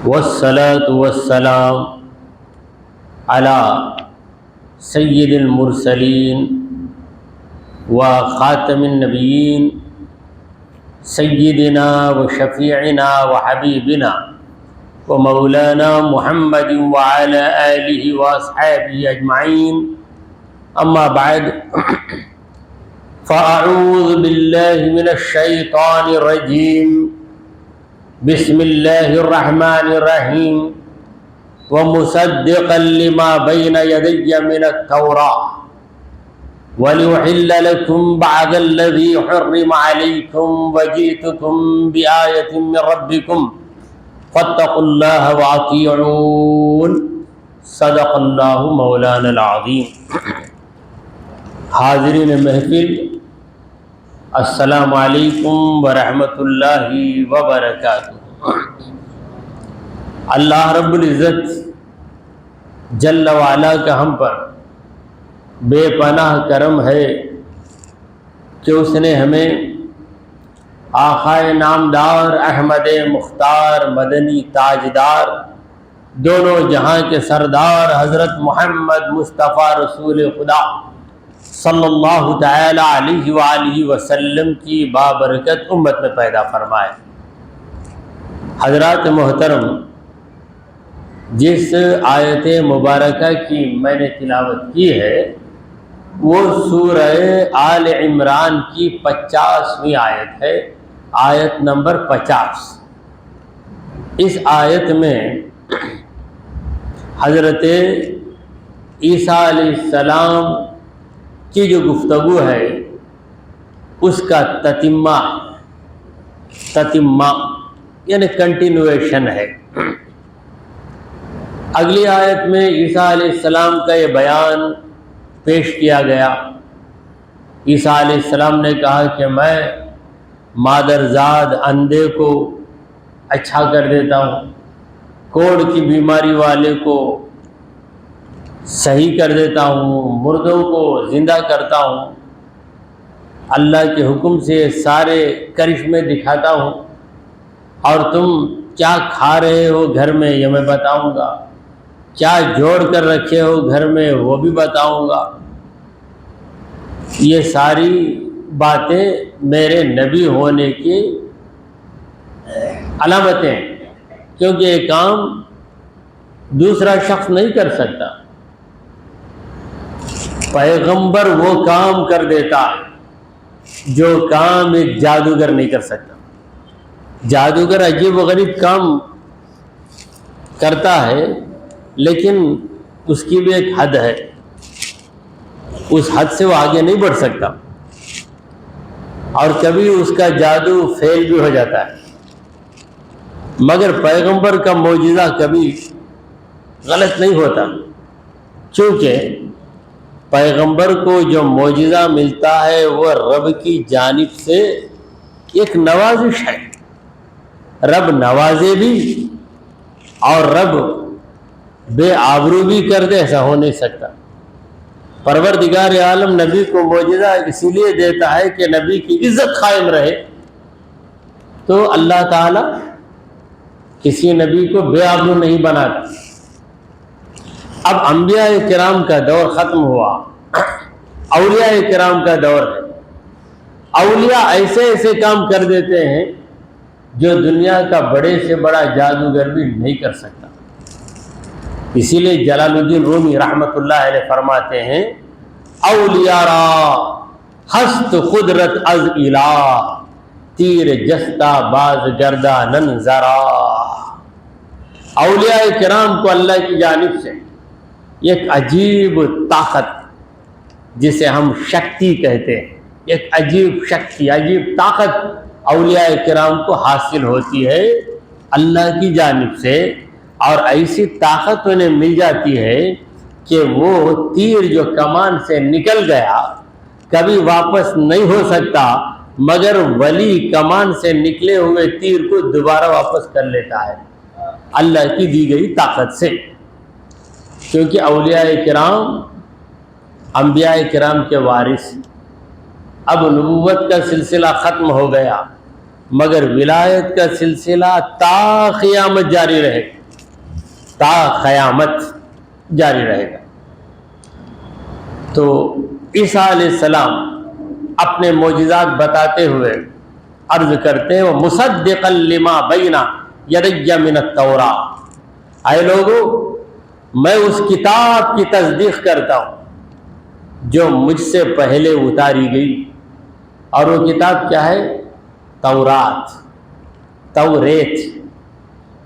والصلاة والسلام على سید المرسلین وخاتم النبیین سیدنا وشفیعنا وحبیبنا ومولانا محمد وعلى آلہ واصحابہ اجمعین، اما بعد فاعوذ باللہ من الشیطان الرجیم، بسم اللہ الرحمن الرحیم، ومصدقا لما بین یدی من التوراة ولأحل لكم بعض الذي حرم عليكم وجئتكم بآية من ربكم فاتقوا الله وأطيعون، صدق اللہ مولانا العظیم۔ حاضرین محفل، السلام علیکم ورحمۃ اللہ وبرکاتہ۔ اللہ رب العزت جل وعلا کا ہم پر بے پناہ کرم ہے کہ اس نے ہمیں آقائے نامدار احمد مختار مدنی تاجدار دونوں جہاں کے سردار حضرت محمد مصطفیٰ رسول خدا صلی اللہ تعالی علیہ وآلہ وسلم کی بابرکت امت میں پیدا فرمائے۔ حضرات محترم، جس آیت مبارکہ کی میں نے تلاوت کی ہے وہ سورہ آل عمران کی 50ویں آیت ہے، آیت نمبر 50۔ اس آیت میں حضرت عیسیٰ علیہ السلام کی جو گفتگو ہے اس کا تتمہ یعنی کنٹینویشن ہے۔ اگلی آیت میں عیسیٰ علیہ السلام کا یہ بیان پیش کیا گیا۔ عیسیٰ علیہ السلام نے کہا کہ میں مادرزاد اندھے کو اچھا کر دیتا ہوں، کوڑ کی بیماری والے کو صحیح کر دیتا ہوں، مردوں کو زندہ کرتا ہوں، اللہ کے حکم سے سارے کرشمے دکھاتا ہوں، اور تم کیا کھا رہے ہو گھر میں یہ میں بتاؤں گا، کیا جوڑ کر رکھے ہو گھر میں وہ بھی بتاؤں گا۔ یہ ساری باتیں میرے نبی ہونے کی علامتیں ہیں، کیونکہ یہ کام دوسرا شخص نہیں کر سکتا، پیغمبر وہ کام کر دیتا ہے جو کام ایک جادوگر نہیں کر سکتا۔ جادوگر عجیب و غریب کام کرتا ہے لیکن اس کی بھی ایک حد ہے، اس حد سے وہ آگے نہیں بڑھ سکتا، اور کبھی اس کا جادو فیل بھی ہو جاتا ہے۔ مگر پیغمبر کا معجزہ کبھی غلط نہیں ہوتا، چونکہ پیغمبر کو جو معجزہ ملتا ہے وہ رب کی جانب سے ایک نوازش ہے۔ رب نوازے بھی اور رب بے آبرو بھی کر دے، ایسا ہو نہیں سکتا۔ پروردگار عالم نبی کو معجزہ اسی لیے دیتا ہے کہ نبی کی عزت قائم رہے، تو اللہ تعالی کسی نبی کو بے آبرو نہیں بناتا۔ اب انبیاء کرام کا دور ختم ہوا، اولیاء کرام کا دور ہے۔ اولیاء ایسے ایسے کام کر دیتے ہیں جو دنیا کا بڑے سے بڑا جادوگر بھی نہیں کر سکتا۔ اسی لیے جلال الدین رومی رحمۃ اللہ علیہ فرماتے ہیں، اولیاء را ہست قدرت از الہ، تیر جستا باز گردہ ننظرا۔ اولیاء کرام کو اللہ کی جانب سے ایک عجیب طاقت، جسے ہم شکتی کہتے ہیں، ایک عجیب شکتی، عجیب طاقت اولیاء کرام کو حاصل ہوتی ہے اللہ کی جانب سے، اور ایسی طاقت انہیں مل جاتی ہے کہ وہ تیر جو کمان سے نکل گیا کبھی واپس نہیں ہو سکتا، مگر ولی کمان سے نکلے ہوئے تیر کو دوبارہ واپس کر لیتا ہے اللہ کی دی گئی طاقت سے۔ کیونکہ اولیاء کرام انبیاء کرام کے وارث، اب نبوت کا سلسلہ ختم ہو گیا، مگر ولایت کا سلسلہ تا قیامت جاری رہے گا، تا قیامت جاری رہے گا۔ تو عیسیٰ علیہ السلام اپنے معجزات بتاتے ہوئے عرض کرتے ہیں وَمُصَدِّقًا لِمَا بَيْنَ يَدَيَّ مِنَ التَّوْرَاةِ، اے لوگو میں اس کتاب کی تصدیق کرتا ہوں جو مجھ سے پہلے اتاری گئی، اور وہ کتاب کیا ہے؟ تورات، توریت۔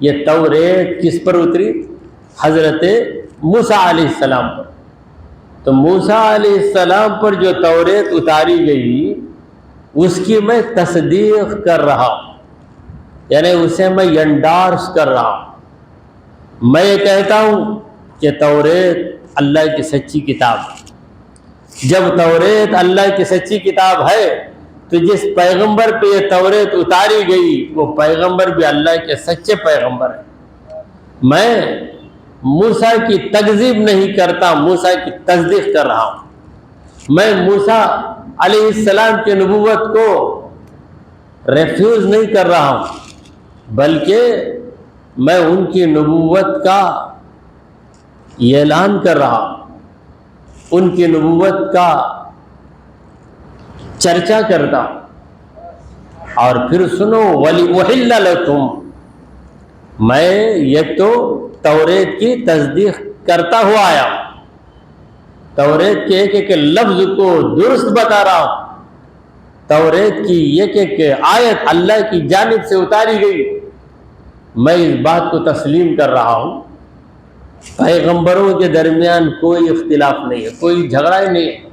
یہ توریت کس پر اتری؟ حضرت موسیٰ علیہ السلام پر۔ تو موسیٰ علیہ السلام پر جو توریت اتاری گئی اس کی میں تصدیق کر رہا ہوں، یعنی اسے میں انڈورس کر رہا ہوں۔ میں یہ کہتا ہوں کہ توریت اللہ کی سچی کتاب ہے۔ جب توریت اللہ کی سچی کتاب ہے تو جس پیغمبر پہ یہ توریت اتاری گئی وہ پیغمبر بھی اللہ کے سچے پیغمبر ہیں۔ میں موسیٰ کی تکذیب نہیں کرتا، موسیٰ کی تصدیق کر رہا ہوں۔ میں موسیٰ علیہ السلام کی نبوت کو ریفیوز نہیں کر رہا ہوں، بلکہ میں ان کی نبوت کا اعلان کر رہا ہوں، ان کی نبوت کا چرچا کرتا ہوں۔ اور پھر سنو وَلِأُحِلَّ لَكُمْ، میں یہ تو توریت کی تصدیق کرتا ہوا آیا ہوں، توریت کے ایک ایک لفظ کو درست بتا رہا ہوں، توریت کی ایک ایک آیت اللہ کی جانب سے اتاری گئی، میں اس بات کو تسلیم کر رہا ہوں پیغمبروں کے درمیان کوئی اختلاف نہیں ہے، کوئی جھگڑا ہی نہیں ہے۔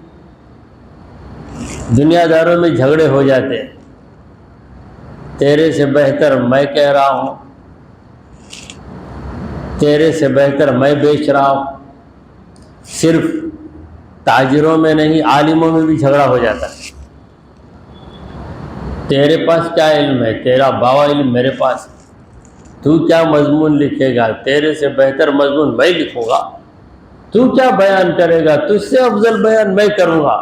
دنیا داروں میں جھگڑے ہو جاتے ہیں، تیرے سے بہتر میں کہہ رہا ہوں، تیرے سے بہتر میں بیچ رہا ہوں۔ صرف تاجروں میں نہیں، عالموں میں بھی جھگڑا ہو جاتا ہے۔ تیرے پاس کیا علم ہے؟ تیرا باوا علم میرے پاس ہے۔ تو کیا مضمون لکھے گا؟ تیرے سے بہتر مضمون میں لکھوں گا۔ تو کیا بیان کرے گا؟ تجھ سے افضل بیان میں کروں گا۔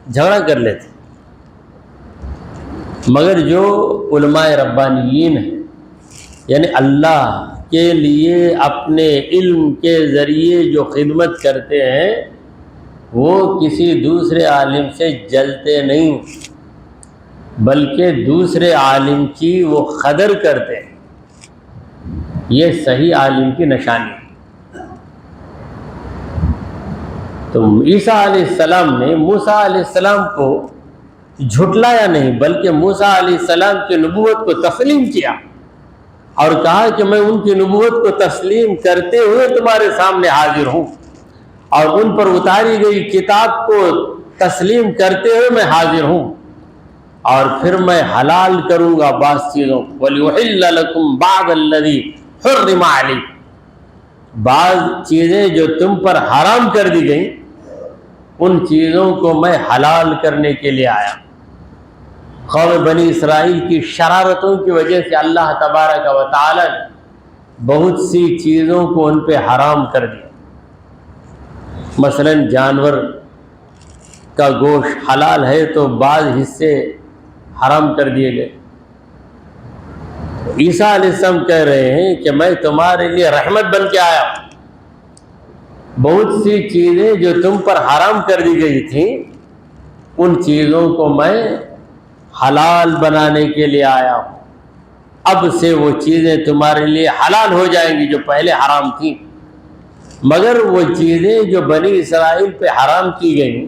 جھگڑا کر لیتے۔ مگر جو علماء ربانیین ہیں، یعنی اللہ کے لیے اپنے علم کے ذریعے جو خدمت کرتے ہیں، وہ کسی دوسرے عالم سے جلتے نہیں، بلکہ دوسرے عالم کی وہ قدر کرتے ہیں۔ یہ صحیح عالم کی نشانی ہے۔ تو عیسیٰ علیہ السلام نے موسیٰ علیہ السلام کو جھٹلایا نہیں، بلکہ موسیٰ علیہ السلام کی نبوت کو تسلیم کیا اور کہا کہ میں ان کی نبوت کو تسلیم کرتے ہوئے تمہارے سامنے حاضر ہوں، اور ان پر اتاری گئی کتاب کو تسلیم کرتے ہوئے میں حاضر ہوں، اور پھر میں حلال کروں گا بعض چیزوں کو۔ وَلِيُحِلَّ لَكُمْ بَعْضَ الَّذِي حُرِّمَ عَلَيْكُمْ، بعض چیزیں جو تم پر حرام کر دی گئیں ان چیزوں کو میں حلال کرنے کے لیے آیا۔ قوم بنی اسرائیل کی شرارتوں کی وجہ سے اللہ تبارک و تعالی نے بہت سی چیزوں کو ان پہ حرام کر دیا۔ مثلا جانور کا گوشت حلال ہے تو بعض حصے حرام کر دیے گئے۔ عیسیٰ علیہ السلام کہہ رہے ہیں کہ میں تمہارے لیے رحمت بن کے آیا ہوں، بہت سی چیزیں جو تم پر حرام کر دی گئی تھیں ان چیزوں کو میں حلال بنانے کے لیے آیا ہوں۔ اب سے وہ چیزیں تمہارے لیے حلال ہو جائیں گی جو پہلے حرام تھیں۔ مگر وہ چیزیں جو بنی اسرائیل پہ حرام کی گئیں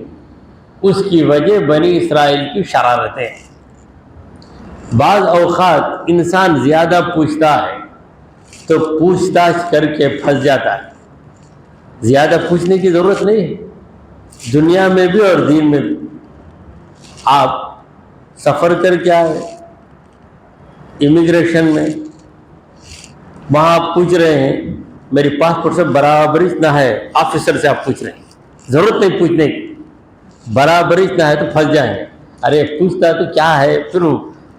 اس کی وجہ بنی اسرائیل کی شرارتیں ہیں۔ بعض اوقات انسان زیادہ پوچھتا ہے تو پوچھ تاچھ کر کے پھنس جاتا ہے۔ زیادہ پوچھنے کی ضرورت نہیں ہے، دنیا میں بھی اور دین میں بھی۔ آپ سفر کر کے آئے امیگریشن میں، وہاں آپ پوچھ رہے ہیں میری پاسپورٹ سے برابری نہ ہے، آفیسر سے آپ پوچھ رہے ہیں، ضرورت نہیں پوچھنے کی، برابری نہ ہے تو پھنس جائیں گے۔ ارے پوچھتا ہے تو کیا ہے، پھر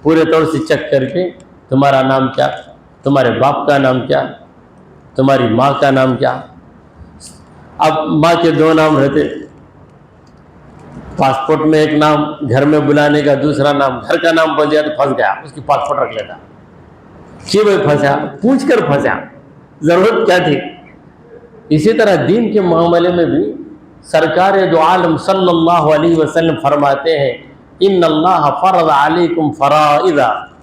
پورے طور سے چیک کر کے تمہارا نام کیا، تمہارے باپ کا نام کیا، تمہاری ماں کا نام کیا۔ اب ماں کے 2 نام رہتے، پاسپورٹ میں ایک نام گھر میں بلانے کا، دوسرا نام گھر کا نام بن جائے تو پھنس گیا، اس کی پاسپورٹ رکھ لیتا. کیوں بھائی پھنسا؟ پوچھ کر پھنسا، ضرورت کیا تھی؟ اسی طرح دین کے معاملے میں بھی سرکار دو عالم صلی اللہ علیہ وسلم فرماتے ہیں ان اللہ فرض علیکم فرائض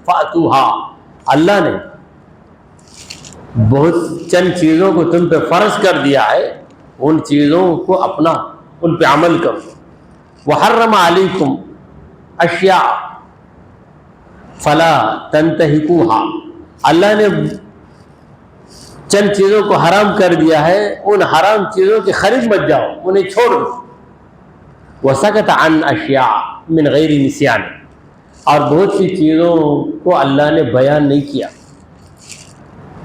فاتوها، اللہ نے بہت چند چیزوں کو تم پہ فرض کر دیا ہے، ان چیزوں کو اپنا، ان پہ عمل کرو. وحرم علیکم اشیاء فلا تنتہکوها، اللہ نے چند چیزوں کو حرام کر دیا ہے، ان حرام چیزوں کے قریب مت جاؤ، انہیں چھوڑ دو. وسکت عن اشیاء من غیر نسیان، اور بہت سی چیزوں کو اللہ نے بیان نہیں کیا،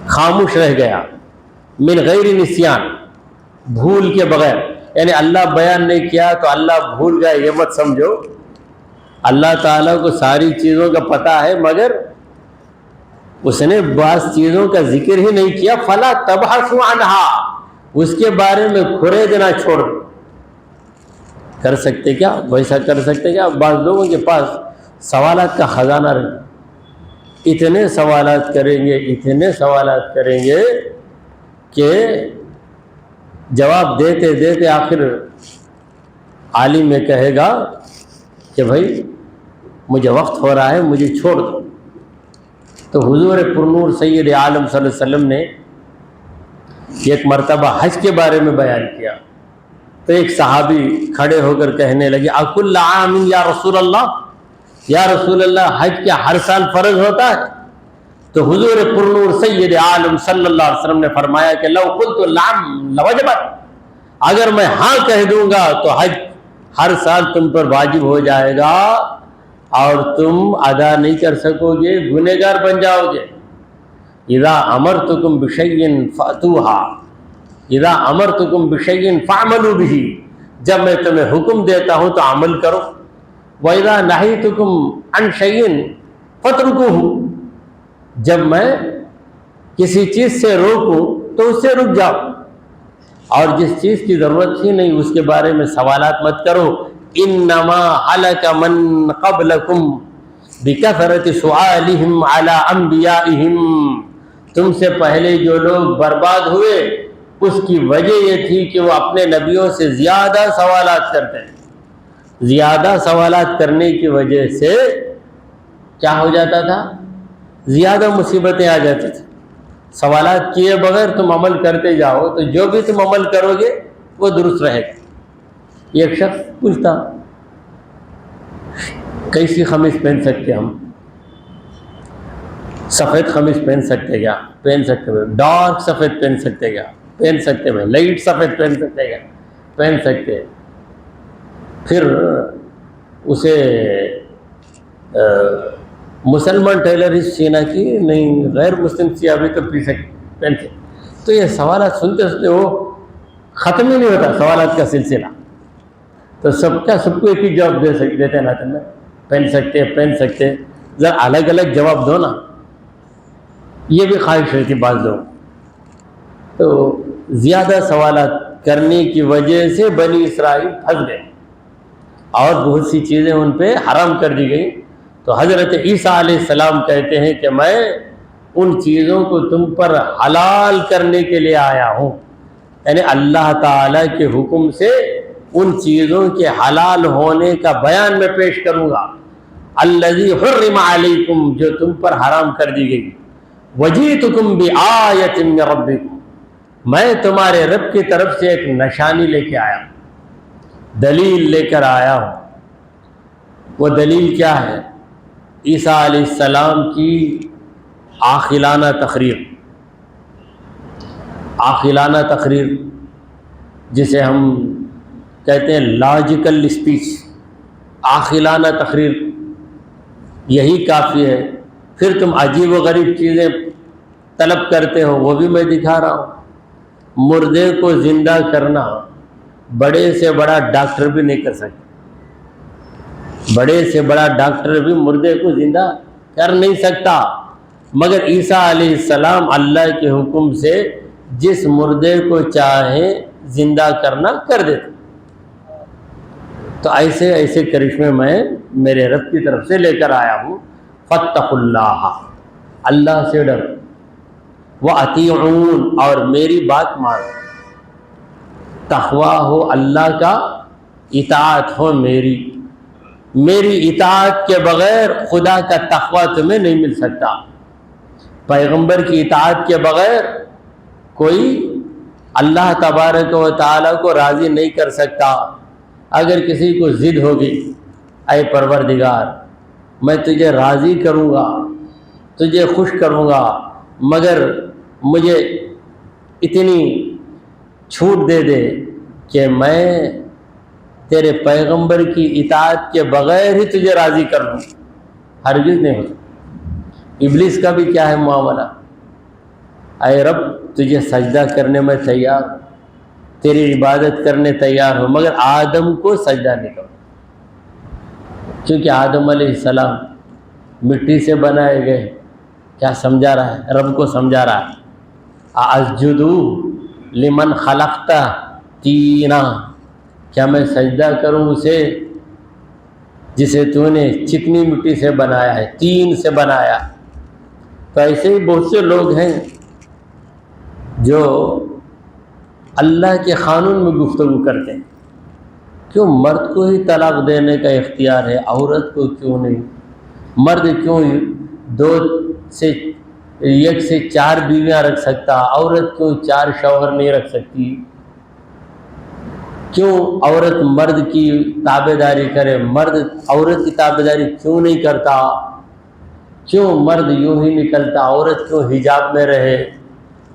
خاموش رہ گیا. من غیر نسیان، بھول کے بغیر، یعنی اللہ بیان نہیں کیا تو اللہ بھول گیا، یہ مت سمجھو. اللہ تعالیٰ کو ساری چیزوں کا پتہ ہے، مگر اس نے بعض چیزوں کا ذکر ہی نہیں کیا. فلا تبحثوا عنہا، اس کے بارے میں کھرے دینا چھوڑ دو. کر سکتے کیا ویسا کر سکتے کیا؟ بعض لوگوں کے پاس سوالات کا خزانہ رہے، اتنے سوالات کریں گے، اتنے سوالات کریں گے کہ جواب دیتے دیتے آخر عالم میں کہے گا کہ بھائی مجھے وقت ہو رہا ہے، مجھے چھوڑ دو. تو حضور پرنور سید عالم صلی اللہ علیہ وسلم نے ایک مرتبہ حج کے بارے میں بیان کیا تو ایک صحابی کھڑے ہو کر کہنے لگے اکل عام یا رسول اللہ، یا رسول اللہ حج کیا ہر سال فرض ہوتا ہے؟ تو حضور پرنور سید عالم صلی اللہ علیہ وسلم نے فرمایا کہ لو قلت نعم لوجبت، اگر میں ہاں کہہ دوں گا تو حج ہر سال تم پر واجب ہو جائے گا اور تم ادا نہیں کر سکو گے، گنہگار بن جاؤ گے. اذا امرتکم بشیء فاتوها، اذا امرتکم بشیء فاعملوا به، جب میں تمہیں حکم دیتا ہوں تو عمل کرو. واذا نہیتکم عن شیء فاترکوه، جب میں کسی چیز سے روکوں تو اس سے رک جاؤ، اور جس چیز کی ضرورت ہی نہیں اس کے بارے میں سوالات مت کرو. انما ہلک من قبلکم بکثرت سؤالہم علی انبیائہم، تم سے پہلے جو لوگ برباد ہوئے اس کی وجہ یہ تھی کہ وہ اپنے نبیوں سے زیادہ سوالات کرتے ہیں. زیادہ سوالات کرنے کی وجہ سے کیا ہو جاتا تھا؟ زیادہ مصیبتیں آ جاتی تھیں. سوالات کیے بغیر تم عمل کرتے جاؤ تو جو بھی تم عمل کرو گے وہ درست رہے گا. ایک شخص پوچھتا کیسی قمیص پہن سکتے ہم؟ سفید قمیص پہن سکتے کیا؟ پہن سکتے ہیں. ڈارک سفید پہن سکتے کیا؟ پہن سکتے ہیں. لائٹ سفید پہن سکتے کیا؟ پہن سکتے. پھر اسے مسلمان ٹیلر ہی سینا کی نہیں، غیر مسلم سیا بھی تو پہن سکتے. تو یہ سوالات سنتے سنتے وہ ختم ہی نہیں ہوتا سوالات کا سلسلہ. تو سب کو ایک ہی جواب دیتے نا، تم پہن سکتے، ذرا الگ الگ جواب دو نا. یہ بھی خواہش رہتی بعض لوگ. تو زیادہ سوالات کرنے کی وجہ سے بنی اسرائیل پھنس گئے اور بہت سی چیزیں ان پہ حرام کر دی گئی. تو حضرت عیسیٰ علیہ السلام کہتے ہیں کہ میں ان چیزوں کو تم پر حلال کرنے کے لیے آیا ہوں، یعنی اللہ تعالیٰ کے حکم سے ان چیزوں کے حلال ہونے کا بیان میں پیش کروں گا. الذی حرم علیکم، جو تم پر حرام کر دی گئی. وجیتکم بآیۃ من ربکم، میں تمہارے رب کی طرف سے ایک نشانی لے کے آیا ہوں، دلیل لے کر آیا ہوں. وہ دلیل کیا ہے؟ عیسیٰ علیہ السلام کی عاقلانہ تقریر. عاقلانہ تقریر جسے ہم کہتے ہیں لاجیکل اسپیچ، عاقلانہ تقریر، یہی کافی ہے. پھر تم عجیب و غریب چیزیں طلب کرتے ہو، وہ بھی میں دکھا رہا ہوں. مردے کو زندہ کرنا بڑے سے بڑا ڈاکٹر بھی نہیں کر سکتا. بڑے سے بڑا ڈاکٹر بھی مردے کو زندہ کر نہیں سکتا، مگر عیسیٰ علیہ السلام اللہ کے حکم سے جس مردے کو چاہے زندہ کرنا کر دیتے. تو ایسے ایسے کرشمے میں میرے رب کی طرف سے لے کر آیا ہوں. فاتقوا اللہ، اللہ سے ڈر، وَأَطِيعُونْ، اور میری بات مانو. تقویٰ ہو اللہ کا، اطاعت ہو میری اطاعت کے بغیر خدا کا تقویٰ تمہیں نہیں مل سکتا. پیغمبر کی اطاعت کے بغیر کوئی اللہ تبارک و تعالیٰ کو راضی نہیں کر سکتا. اگر کسی کو ضد ہوگی، اے پروردگار میں تجھے راضی کروں گا، تجھے خوش کروں گا، مگر مجھے اتنی چھوٹ دے دے کہ میں تیرے پیغمبر کی اطاعت کے بغیر ہی تجھے راضی کر لوں، ہرگز نہیں ہو. ابلیس کا بھی کیا ہے معاملہ، اے رب تجھے سجدہ کرنے میں تیار، تیری عبادت کرنے تیار ہو، مگر آدم کو سجدہ نہیں کرو. کیونکہ آدم علیہ السلام مٹی سے بنائے گئے. کیا سمجھا رہا ہے؟ رب کو سمجھا رہا ہے. اسجدو لمن خلقت طینا، کیا میں سجدہ کروں اسے جسے تو نے چکنی مٹی سے بنایا ہے، تین سے بنایا. تو ایسے ہی بہت سے لوگ ہیں جو اللہ کے قانون میں گفتگو کرتے ہیں. کیوں مرد کو ہی طلاق دینے کا اختیار ہے، عورت کو کیوں نہیں؟ مرد کیوں ایک سے 4 بیویاں رکھ سکتا، عورت کیوں 4 شوہر نہیں رکھ سکتی؟ کیوں عورت مرد کی تابع داری کرے، مرد عورت کی تابع داری کیوں نہیں کرتا؟ کیوں مرد یوں ہی نکلتا، عورت کیوں حجاب میں رہے؟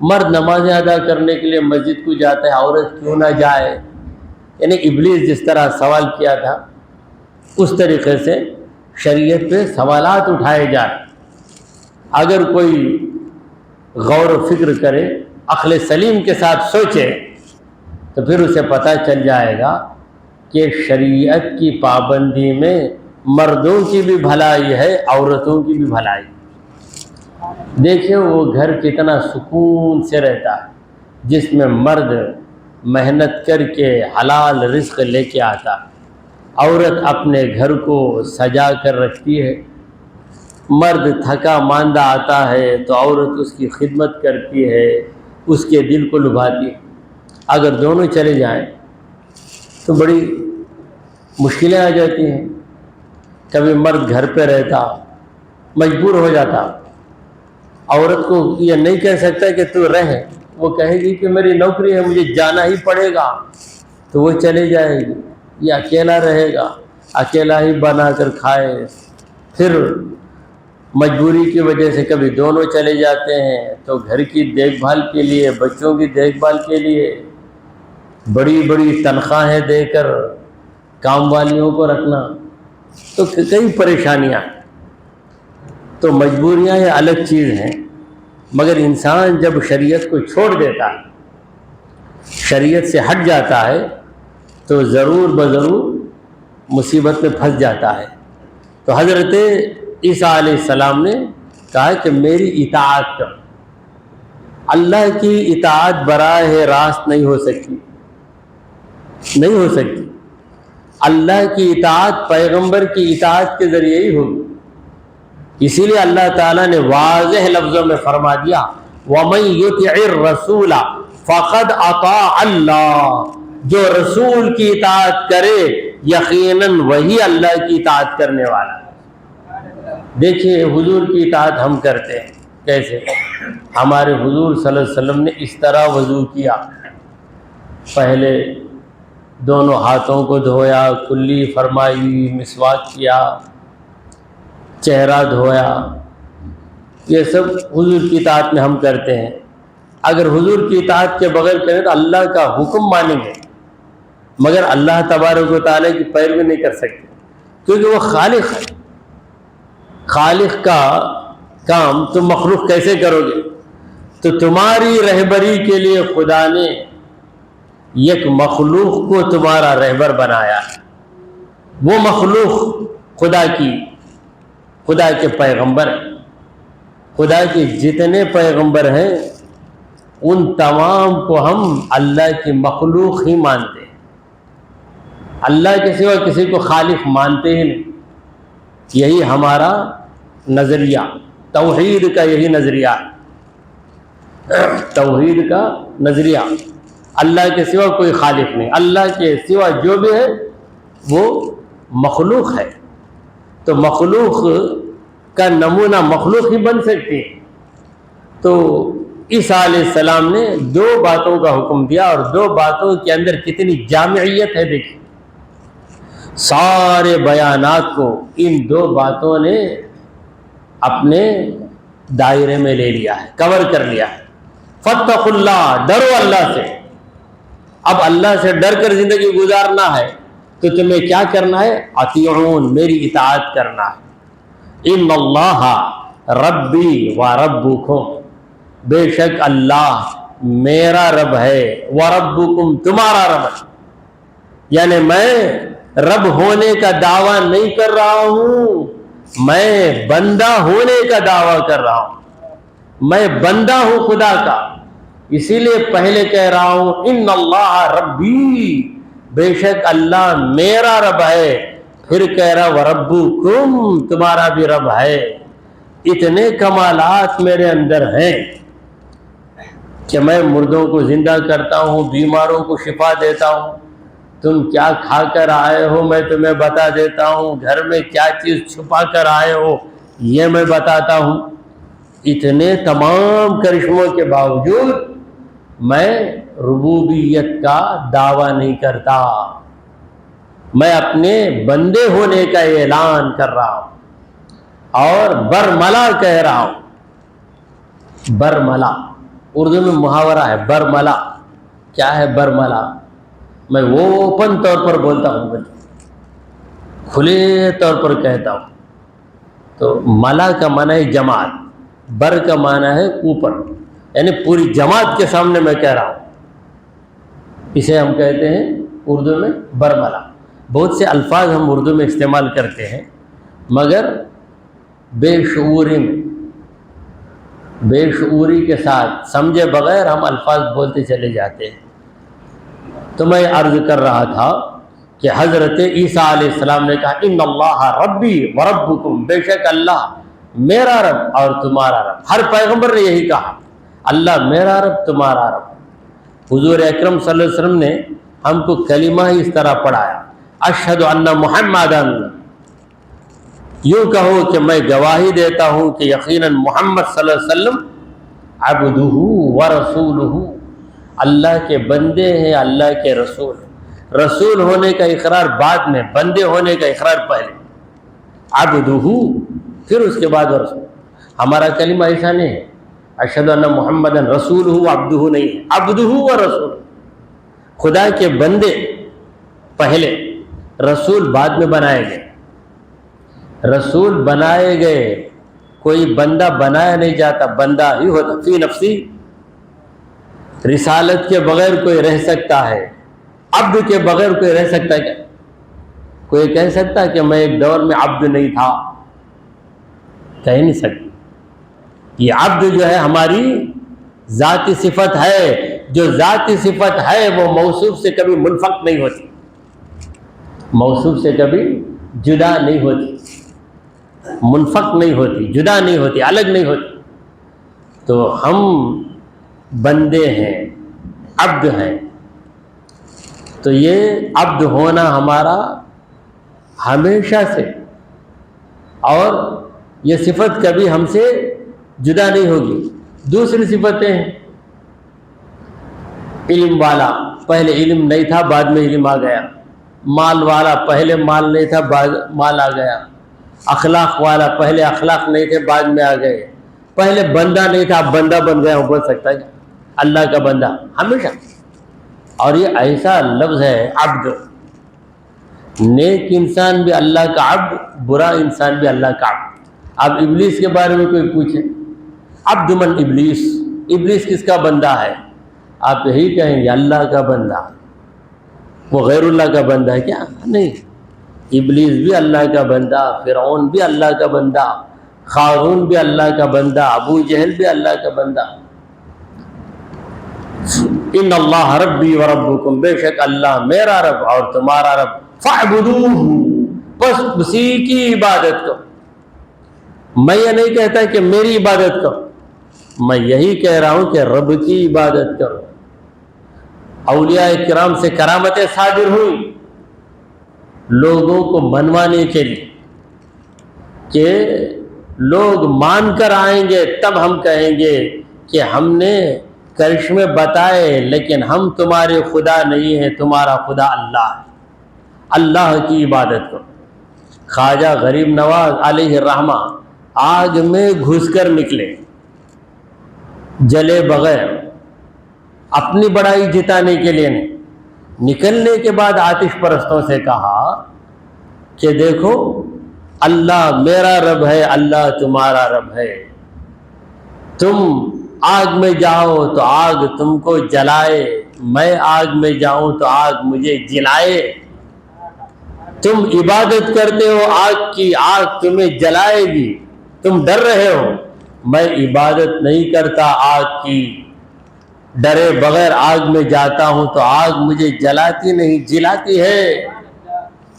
مرد نمازیں ادا کرنے کے لیے مسجد کو جاتا ہے، عورت کیوں نہ جائے؟ یعنی ابلیس جس طرح سوال کیا تھا اس طریقے سے شریعت پہ سوالات اٹھائے جائیں. اگر کوئی غور و فکر کرے، عقل سلیم کے ساتھ سوچے، تو پھر اسے پتہ چل جائے گا کہ شریعت کی پابندی میں مردوں کی بھی بھلائی ہے، عورتوں کی بھی بھلائی. دیکھیں وہ گھر کتنا سکون سے رہتا ہے جس میں مرد محنت کر کے حلال رزق لے کے آتا، عورت اپنے گھر کو سجا کر رکھتی ہے. مرد تھکا ماندہ آتا ہے تو عورت اس کی خدمت کرتی ہے، اس کے دل کو لبھاتی ہے. اگر دونوں چلے جائیں تو بڑی مشکلیں آ جاتی ہیں. کبھی مرد گھر پہ رہتا، مجبور ہو جاتا، عورت کو یہ نہیں کہہ سکتا کہ تو رہے، وہ کہے گی کہ میری نوکری ہے مجھے جانا ہی پڑے گا، تو وہ چلے جائے گی. یہ اکیلا رہے گا، اکیلا ہی بنا کر کھائے. پھر مجبوری کی وجہ سے کبھی دونوں چلے جاتے ہیں تو گھر کی دیکھ بھال کے لیے، بچوں کی دیکھ بھال کے لیے بڑی بڑی تنخواہیں دے کر کام والیوں کو رکھنا، تو کئی پریشانیاں. تو مجبوریاں یہ الگ چیز ہیں، مگر انسان جب شریعت کو چھوڑ دیتا ہے، شریعت سے ہٹ جاتا ہے، تو ضرور بضرور مصیبت میں پھنس جاتا ہے. تو حضرت عیسیٰ علیہ السلام نے کہا کہ میری اطاعت کرو. اللہ کی اطاعت براہ راست نہیں ہو سکتی، نہیں ہو سکتی. اللہ کی اطاعت پیغمبر کی اطاعت کے ذریعے ہی ہوگی. اسی لیے اللہ تعالیٰ نے واضح لفظوں میں فرما دیا وَمَن يُطِعِ الرَّسُولَ فَقَدْ أَطَاعَ اللَّهَ، جو رسول کی اطاعت کرے یقیناً وہی اللہ کی اطاعت کرنے والا ہے. دیکھیے حضور کی اطاعت ہم کرتے ہیں کیسے. ہمارے حضور صلی اللہ علیہ وسلم نے اس طرح وضو کیا، پہلے دونوں ہاتھوں کو دھویا، کلی فرمائی، مسواک کیا، چہرہ دھویا. یہ سب حضور کی اطاعت میں ہم کرتے ہیں. اگر حضور کی اطاعت کے بغیر کریں تو اللہ کا حکم مانیں گے، مگر اللہ تبارک و تعالیٰ کی پیروی نہیں کر سکتے، کیونکہ وہ خالق ہے. خالق کا کام تم مخلوق کیسے کرو گے؟ تو تمہاری رہبری کے لیے خدا نے ایک مخلوق کو تمہارا رہبر بنایا. وہ مخلوق خدا کے پیغمبر ہیں. خدا کے جتنے پیغمبر ہیں ان تمام کو ہم اللہ کی مخلوق ہی مانتے ہیں. اللہ کے سوا کسی کو خالق مانتے ہی نہیں. یہی ہمارا نظریہ، توحید کا یہی نظریہ ہے. توحید کا نظریہ، اللہ کے سوا کوئی خالق نہیں، اللہ کے سوا جو بھی ہے وہ مخلوق ہے. تو مخلوق کا نمونہ مخلوق ہی بن سکتی ہے. تو عیسیٰ علیہ السلام نے دو باتوں کا حکم دیا، اور دو باتوں کے اندر کتنی جامعیت ہے. دیکھیں، سارے بیانات کو ان دو باتوں نے اپنے دائرے میں لے لیا ہے، کور کر لیا ہے. فاتقوا اللہ، ڈرو اللہ سے. اب اللہ سے ڈر کر زندگی گزارنا ہے تو تمہیں کیا کرنا ہے؟ اطیعون، میری اطاعت کرنا ہے. ان اللہ ربی و ربکم، بے شک اللہ میرا رب ہے، وربکم، تمہارا رب ہے. یعنی میں رب ہونے کا دعویٰ نہیں کر رہا ہوں، میں بندہ ہونے کا دعویٰ کر رہا ہوں. میں بندہ ہوں خدا کا، اسی لیے پہلے کہہ رہا ہوں ان اللہ ربی، بے شک اللہ میرا رب ہے. پھر کہہ رہا وربکم، تمہارا بھی رب ہے. اتنے کمالات میرے اندر ہیں کہ میں مردوں کو زندہ کرتا ہوں، بیماروں کو شفا دیتا ہوں. تم کیا کھا کر آئے ہو میں تمہیں بتا دیتا ہوں، گھر میں کیا چیز چھپا کر آئے ہو یہ میں بتاتا ہوں. اتنے تمام کرشموں کے باوجود میں ربوبیت کا دعویٰ نہیں کرتا، میں اپنے بندے ہونے کا اعلان کر رہا ہوں اور برملا کہہ رہا ہوں. برملا اردو میں محاورہ ہے. برملا کیا ہے؟ برملا میں وہ اوپن طور پر بولتا ہوں، کھلے طور پر کہتا ہوں. تو ملا کا معنی ہے جماعت، بر کا معنی ہے اوپر، یعنی پوری جماعت کے سامنے میں کہہ رہا ہوں. اسے ہم کہتے ہیں اردو میں برملا. بہت سے الفاظ ہم اردو میں استعمال کرتے ہیں مگر بے شعوری میں، بے شعوری کے ساتھ سمجھے بغیر ہم الفاظ بولتے چلے جاتے ہیں. تو میں عرض کر رہا تھا کہ حضرت عیسیٰ علیہ السلام نے کہا ان اللہ ربی وربکم، بے شک اللہ میرا رب اور تمہارا رب. ہر پیغمبر نے یہی کہا، اللہ میرا رب تمہارا رب. حضور اکرم صلی اللہ علیہ وسلم نے ہم کو کلمہ ہی اس طرح پڑھایا، اشہد ان محمدً، یوں کہو کہ میں گواہی دیتا ہوں کہ یقیناً محمد صلی اللہ علیہ وسلم عبدہ ورسولہ، اللہ کے بندے ہیں، اللہ کے رسول. رسول ہونے کا اقرار بعد میں، بندے ہونے کا اقرار پہلے. عبدہ پھر اس کے بعد رسول. ہمارا کلمہ ایسا نہیں ہے اشہد ان محمدً رسولہ عبدہ نہیں ہے، عبدہ ورسولہ. خدا کے بندے پہلے، رسول بعد میں بنائے گئے. رسول بنائے گئے، کوئی بندہ بنایا نہیں جاتا، بندہ ہی ہوتا. فی نفسی، رسالت کے بغیر کوئی رہ سکتا ہے؟ عبد کے بغیر کوئی رہ سکتا ہے کیا؟ کوئی کہہ سکتا ہے کہ میں ایک دور میں عبد نہیں تھا؟ کہہ نہیں سکتا. یہ عبد جو ہے ہماری ذاتی صفت ہے، جو ذاتی صفت ہے وہ موصوف سے کبھی منفک نہیں ہوتی، موصوف سے کبھی جدا نہیں ہوتی، منفک نہیں ہوتی، جدا نہیں ہوتی، الگ نہیں ہوتی. تو ہم بندے ہیں، عبد ہیں. تو یہ عبد ہونا ہمارا ہمیشہ سے، اور یہ صفت کبھی ہم سے جدا نہیں ہوگی. دوسری صفتیں ہیں، علم والا، پہلے علم نہیں تھا بعد میں علم آ گیا. مال والا، پہلے مال نہیں تھا بعد مال آ گیا. اخلاق والا، پہلے اخلاق نہیں تھے بعد میں آ گئے. پہلے بندہ نہیں تھا اب بندہ بن گیا. بول سکتا ہے اللہ کا بندہ ہمیشہ. اور یہ ایسا لفظ ہے عبد، نیک انسان بھی اللہ کا عبد، برا انسان بھی اللہ کا عبد. اب ابلیس کے بارے میں کوئی پوچھے، عبد من ابلیس، ابلیس کس کا بندہ ہے؟ آپ یہی کہیں گے اللہ کا بندہ. وہ غیر اللہ کا بندہ ہے کیا؟ نہیں. ابلیس بھی اللہ کا بندہ، فرعون بھی اللہ کا بندہ، قارون بھی اللہ کا بندہ، ابو جہل بھی اللہ کا بندہ. ان اللہ ربی وربکم، بے شک اللہ میرا رب اور تمہارا رب. فاعبدوہ، بس اسی کی عبادت کرو۔ میں یہ نہیں کہتا کہ میری عبادت کرو، میں یہی کہہ رہا ہوں کہ رب کی عبادت کرو۔ اولیاء کرام سے کرامتیں صادر ہوئی لوگوں کو منوانے کے لیے کہ لوگ مان کر آئیں گے تب ہم کہیں گے کہ ہم نے کرشمے بتائے لیکن ہم تمہارے خدا نہیں ہیں، تمہارا خدا اللہ ہے۔ اللہ کی عبادت کرو۔ خواجہ غریب نواز علیہ الرحمہ آگ میں گھس کر نکلے، جلے بغیر، اپنی بڑائی جتانے کے لیے نہیں۔ نکلنے کے بعد آتش پرستوں سے کہا کہ دیکھو اللہ میرا رب ہے، اللہ تمہارا رب ہے، تم آگ میں جاؤ تو آگ تم کو جلائے، میں آگ میں جاؤں تو آگ مجھے جلائے۔ تم عبادت کرتے ہو آگ کی، آگ تمہیں جلائے گی، تم ڈر رہے ہو، میں عبادت نہیں کرتا آگ کی، ڈرے بغیر آگ میں جاتا ہوں تو آگ مجھے جلاتی نہیں جلاتی ہے۔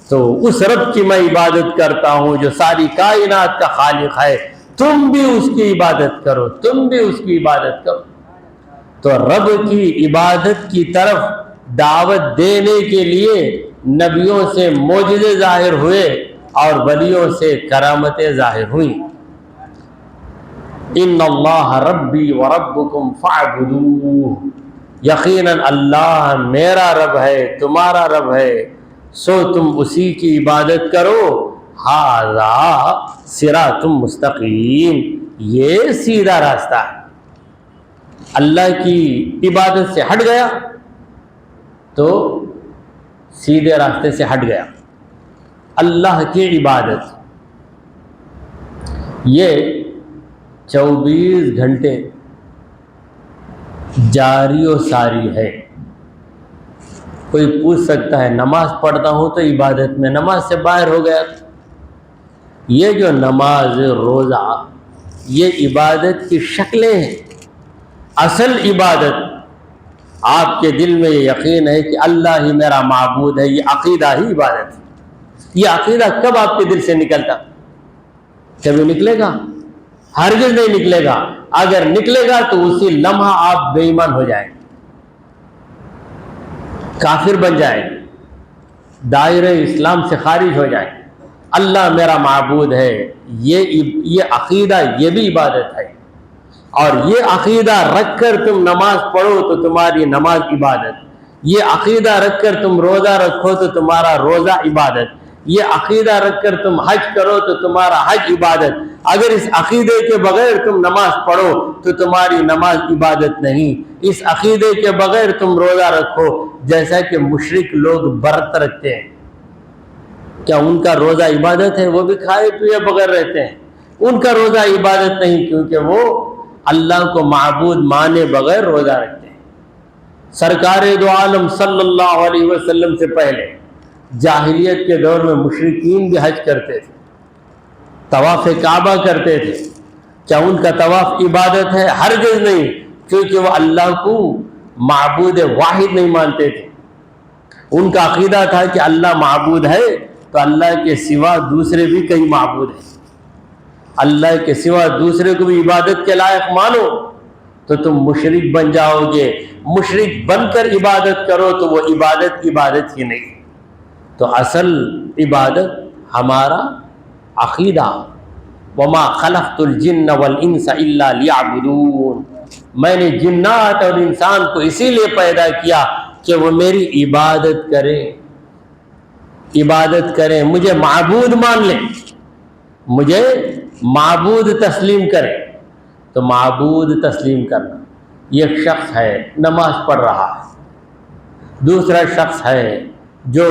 تو اس رب کی میں عبادت کرتا ہوں جو ساری کائنات کا خالق ہے، تم بھی اس کی عبادت کرو، تم بھی اس کی عبادت کرو۔ تو رب کی عبادت کی طرف دعوت دینے کے لیے نبیوں سے معجزے ظاہر ہوئے اور ولیوں سے کرامتیں ظاہر ہوئیں۔ ان اللہ ربی وربکم فاعبدوہ، یقیناً اللہ میرا رب ہے تمہارا رب ہے، سو تم اسی کی عبادت کرو۔ ھذا صراط مستقیم، یہ سیدھا راستہ ہے۔ اللہ کی عبادت سے ہٹ گیا تو سیدھے راستے سے ہٹ گیا۔ اللہ کی عبادت یہ 24 گھنٹے جاری و ساری ہے۔ کوئی پوچھ سکتا ہے نماز پڑھتا ہوں تو عبادت میں، نماز سے باہر ہو گیا۔ یہ جو نماز روزہ یہ عبادت کی شکلیں ہیں، اصل عبادت آپ کے دل میں یہ یقین ہے کہ اللہ ہی میرا معبود ہے، یہ عقیدہ ہی عبادت ہے۔ یہ عقیدہ کب آپ کے دل سے نکلتا؟ کبھی نکلے گا؟ ہرگز نہیں نکلے گا۔ اگر نکلے گا تو اسی لمحہ آپ بے ایمان ہو جائیں گے، کافر بن جائیں گے، دائرہ اسلام سے خارج ہو جائیں گے۔ اللہ میرا معبود ہے، یہ عقیدہ یہ بھی عبادت ہے، اور یہ عقیدہ رکھ کر تم نماز پڑھو تو تمہاری نماز عبادت، یہ عقیدہ رکھ کر تم روزہ رکھو تو تمہارا روزہ عبادت، یہ عقیدہ رکھ کر تم حج کرو تو تمہارا حج عبادت۔ اگر اس عقیدے کے بغیر تم نماز پڑھو تو تمہاری نماز عبادت نہیں۔ اس عقیدے کے بغیر تم روزہ رکھو، جیسا کہ مشرک لوگ برت رکھتے ہیں، کیا ان کا روزہ عبادت ہے؟ وہ بھی کھائے پیے بغیر رہتے ہیں، ان کا روزہ عبادت نہیں، کیونکہ وہ اللہ کو معبود مانے بغیر روزہ رکھتے ہیں۔ سرکار دو عالم صلی اللہ علیہ وسلم سے پہلے جاہلیت کے دور میں مشرکین بھی حج کرتے تھے، طواف کعبہ کرتے تھے۔ کیا ان کا طواف عبادت ہے؟ ہرگز نہیں، کیونکہ وہ اللہ کو معبود واحد نہیں مانتے تھے۔ ان کا عقیدہ تھا کہ اللہ معبود ہے تو اللہ کے سوا دوسرے بھی کئی معبود ہیں، اللہ کے سوا دوسرے کو بھی عبادت کے لائق مانو تو تم مشرک بن جاؤ گے، مشرک بن کر عبادت کرو تو وہ عبادت ہی نہیں۔ تو اصل عبادت ہمارا عقیدہ، وما خلقت الجن والانس الا لیعبدون، میں نے جنات اور انسان کو اسی لیے پیدا کیا کہ وہ میری عبادت کریں، مجھے معبود مان لیں، مجھے معبود تسلیم کریں۔ تو معبود تسلیم کرنا، یہ ایک شخص ہے نماز پڑھ رہا ہے، دوسرا شخص ہے جو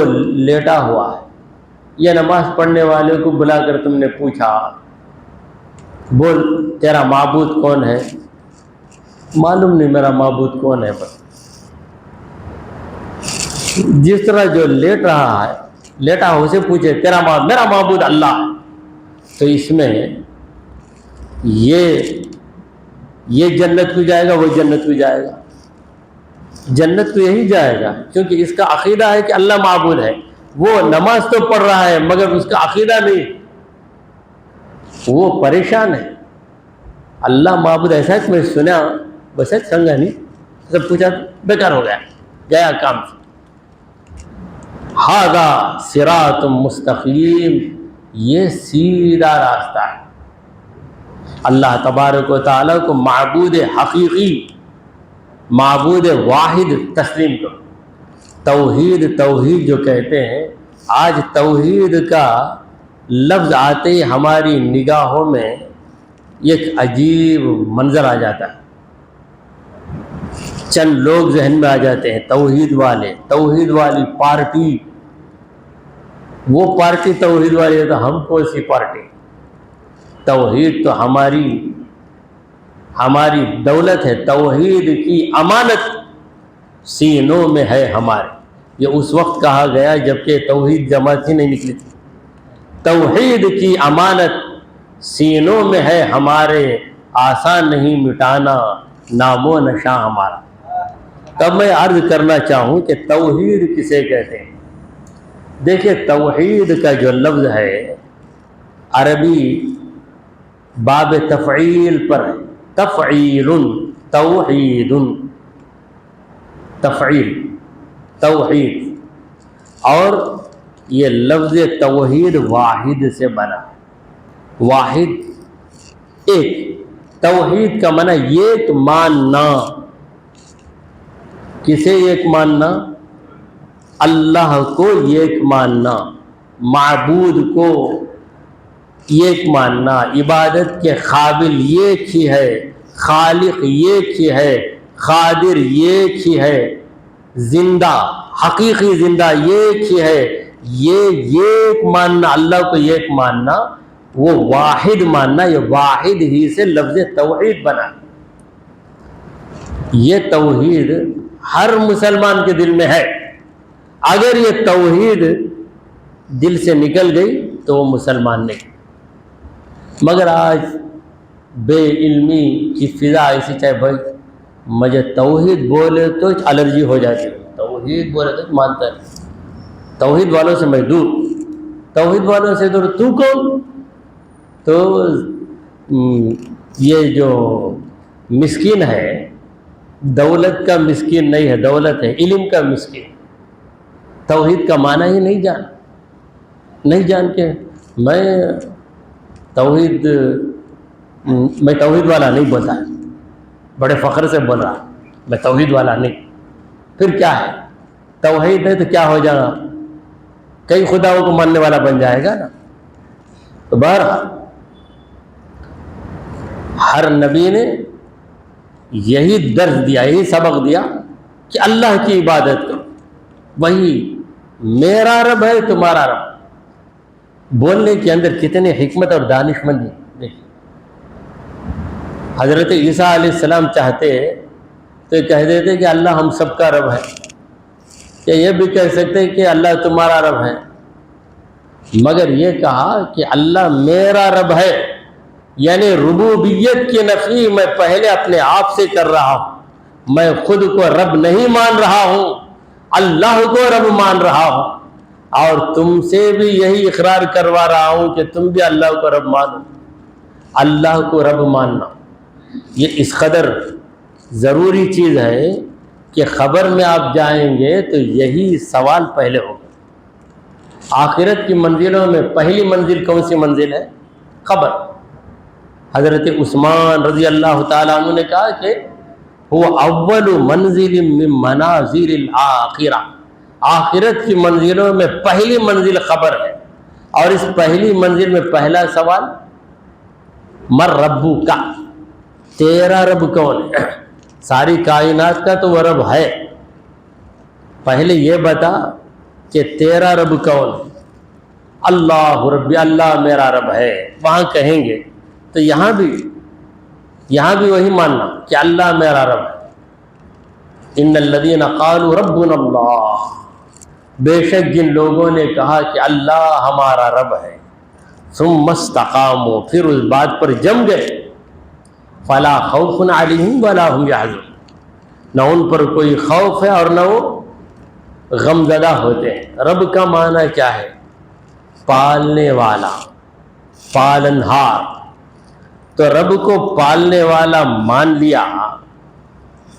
لیٹا ہوا ہے۔ یہ نماز پڑھنے والے کو بلا کر تم نے پوچھا، بول تیرا معبود کون ہے؟ معلوم نہیں میرا معبود کون ہے، بس جس طرح جو لیٹ رہا ہے، لیٹا ہو سے پوچھے میرا معبود اللہ ہے، تو اس میں یہ جنت کو جائے گا، وہ جنت کو جائے گا، جنت کو یہی جائے گا، کیونکہ اس کا عقیدہ ہے کہ اللہ معبود ہے۔ وہ نماز تو پڑھ رہا ہے مگر اس کا عقیدہ نہیں، وہ پریشان ہے. اللہ معبود ایسا ہے کہ میں سنا بس سنگا نہیں سب پوچھا بیکار ہو گیا کام سے. ھذا صراط مستقیم، یہ سیدھا راستہ ہے. اللہ تبارک و تعالیٰ کو معبود حقیقی، معبود واحد تسلیم کرو. توحید جو کہتے ہیں، آج توحید کا لفظ آتے ہی ہماری نگاہوں میں ایک عجیب منظر آ جاتا ہے. چند لوگ ذہن میں آ جاتے ہیں، توحید والے، توحید والی پارٹی. وہ پارٹی توحید والی ہے تو ہم کون سی پارٹی؟ توحید تو ہماری دولت ہے، توحید کی امانت سینوں میں ہے ہمارے. یہ اس وقت کہا گیا جبکہ توحید جماعت ہی نہیں نکلی تھی. توحید کی امانت سینوں میں ہے ہمارے، آسان نہیں مٹانا نام و نشاں ہمارا. تب میں عرض کرنا چاہوں کہ توحید کسے کہتے ہیں. دیکھیں توحید کا جو لفظ ہے عربی باب تفعیل پر ہے. تفعیل، توحید، تفعیل، توحید. اور یہ لفظ توحید واحد سے بنا. واحد ایک، توحید کا معنی ایک ماننا. کسے ایک ماننا؟ اللہ کو ایک ماننا، معبود کو ایک ماننا. عبادت کے قابل ایک ہی ہے، خالق ایک ہی ہے، قادر ایک ہی ہے، زندہ حقیقی زندہ ایک ہی ہے. یہ ایک ماننا، اللہ کو ایک ماننا، وہ واحد ماننا. یہ واحد ہی سے لفظ توحید بنا. یہ توحید ہر مسلمان کے دل میں ہے. اگر یہ توحید دل سے نکل گئی تو وہ مسلمان نہیں. مگر آج بے علمی کی فضا ایسی، چاہے بھائی مجھے توحید بولے تو الرجی ہو جاتی ہے. توحید بولے تو مانتا ہے. توحید والوں سے میں دور، توحید والوں سے دور. تو کون؟ تو یہ جو مسکین ہے، دولت کا مسکین نہیں ہے، دولت ہے علم کا مسکین. توحید کا معنی ہی نہیں جان کے میں توحید والا نہیں بولتا، بڑے فخر سے بول رہا میں توحید والا نہیں. پھر کیا ہے؟ توحید ہے تو کیا ہو جائے گا؟ کئی خداؤں کو ماننے والا بن جائے گا نا. تو بہرحال ہر نبی نے یہی درس دیا، یہی سبق دیا کہ اللہ کی عبادت کرو. وہی میرا رب ہے تمہارا رب. بولنے کے اندر کتنے حکمت اور دانش مندی. دیکھیے حضرت عیسیٰ علیہ السلام چاہتے تو یہ کہہ دیتے کہ اللہ ہم سب کا رب ہے، یا یہ بھی کہہ سکتے کہ اللہ تمہارا رب ہے. مگر یہ کہا کہ اللہ میرا رب ہے، یعنی ربوبیت کی نفی میں پہلے اپنے آپ سے کر رہا ہوں. میں خود کو رب نہیں مان رہا ہوں، اللہ کو رب مان رہا ہوں. اور تم سے بھی یہی اقرار کروا رہا ہوں کہ تم بھی اللہ کو رب مانو. اللہ کو رب ماننا یہ اس قدر ضروری چیز ہے کہ خبر میں آپ جائیں گے تو یہی سوال پہلے ہوگا. آخرت کی منزلوں میں پہلی منزل کون سی منزل ہے؟ خبر. حضرت عثمان رضی اللہ تعالیٰ عنہ نے کہا کہ وہ اول منزل من منازل الآخرہ، آخرت کی منزلوں میں پہلی منزل خبر ہے. اور اس پہلی منزل میں پہلا سوال مر ربک، تیرا رب کون ہے؟ ساری کائنات کا تو وہ رب ہے، پہلے یہ بتا کہ تیرا رب کون ہے؟ اللہ ربی، اللہ میرا رب ہے. وہاں کہیں گے تو یہاں بھی وہی ماننا کہ اللہ میرا رب ہے. ان الذین قالوا ربنا اللہ، بے شک جن لوگوں نے کہا کہ اللہ ہمارا رب ہے، ثم استقاموا، پھر اس بات پر جم گئے، فلا خوف علیہم ولا هم یحزنون، نہ ان پر کوئی خوف ہے اور نہ وہ غم زدہ ہوتے ہیں۔ رب کا معنی کیا ہے؟ پالنے والا، پالنہار۔ تو رب کو پالنے والا مان لیا،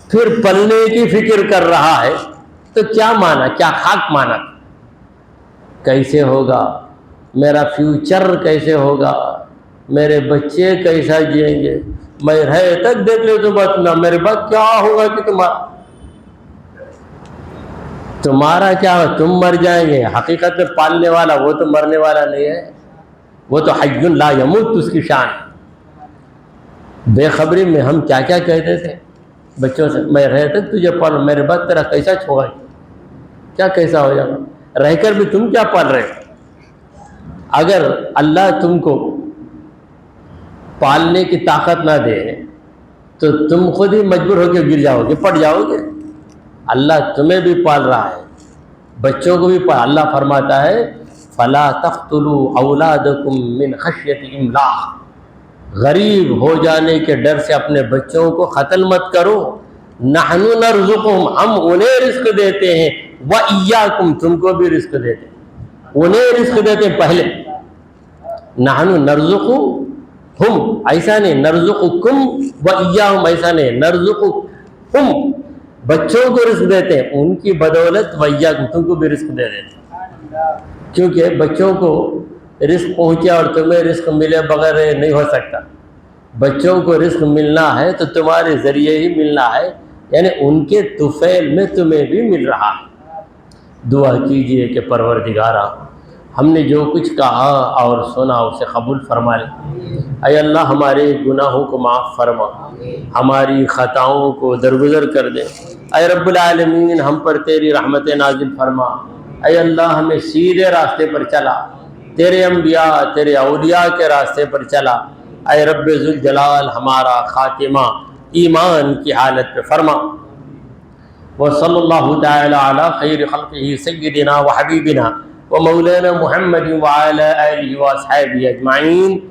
پھر پلنے کی فکر کر رہا ہے، تو کیا مانا، کیا خاک مانا؟ کیسے ہوگا میرا فیوچر، کیسے ہوگا میرے بچے کیسا جئیں گے، میں رہے تک دیکھ لے تو بات نہ، میرے بعد کیا ہوگا کہ تمہارا کیا، تم مر جائیں گے۔ حقیقت میں پالنے والا وہ تو مرنے والا نہیں ہے، وہ تو حی لا یموت، اس کی شان۔ بے خبری میں ہم کیا کیا کہتے تھے بچوں سے، میں رہے تک تجھے پال، میرے بعد تیرا کیسا چھوڑا، کیا کیسا ہو جائے گا، رہ کر بھی تم کیا پال رہے۔ اگر اللہ تم کو پالنے کی طاقت نہ دے تو تم خود ہی مجبور ہو کے گر جاؤ گے، پڑ جاؤ گے۔ اللہ تمہیں بھی پال رہا ہے، بچوں کو بھی پال۔ اللہ فرماتا ہے فَلَا تَقْتُلُوا أَوْلَادَكُمْ مِنْ خَشْيَةِ إِمْلَاقٍ، غریب ہو جانے کے ڈر سے اپنے بچوں کو قتل مت کرو۔ نحن نرزقهم، ہم انہیں رزق دیتے ہیں، وَإِيَّاكُمْ، تم کو بھی رزق دیتے ہیں، انہیں رزق دیتے ہیں پہلے۔ نحن نرزقهم، ایسا نہیں نرزقکم وَإِيَّاهُمْ، ایسا نہیں نرزقکم، بچوں کو رزق دیتے ہیں، ان کی بدولت وَإِيَّاكُمْ، تم کو بھی رزق دے دیتے ہیں، کیونکہ بچوں کو رزق پہنچے اور تمہیں رزق ملے بغیر نہیں ہو سکتا۔ بچوں کو رزق ملنا ہے تو تمہارے ذریعے ہی ملنا ہے، یعنی ان کے طفیل میں تمہیں بھی مل رہا ہے۔ دعا کیجئے کہ پروردگارا، ہم نے جو کچھ کہا اور سنا اسے قبول فرما لے۔ اے اللہ ہمارے گناہوں کو معاف فرما، ہماری خطاؤں کو درگزر کر دے۔ اے رب العالمین ہم پر تیری رحمت نازل فرما۔ اے اللہ ہمیں سیدھے راستے پر چلا، تیرے انبیاء تیرے اولیاء کے راستے پر چلا۔ اے رب ذوالجلال ہمارا خاتمہ ایمان کی حالت پہ فرما۔ وصلی اللہ تعالی علی خیر خلقہ سیدنا وحبیبنا ومولانا محمد وعلی آلہ واصحابہ اجمعین۔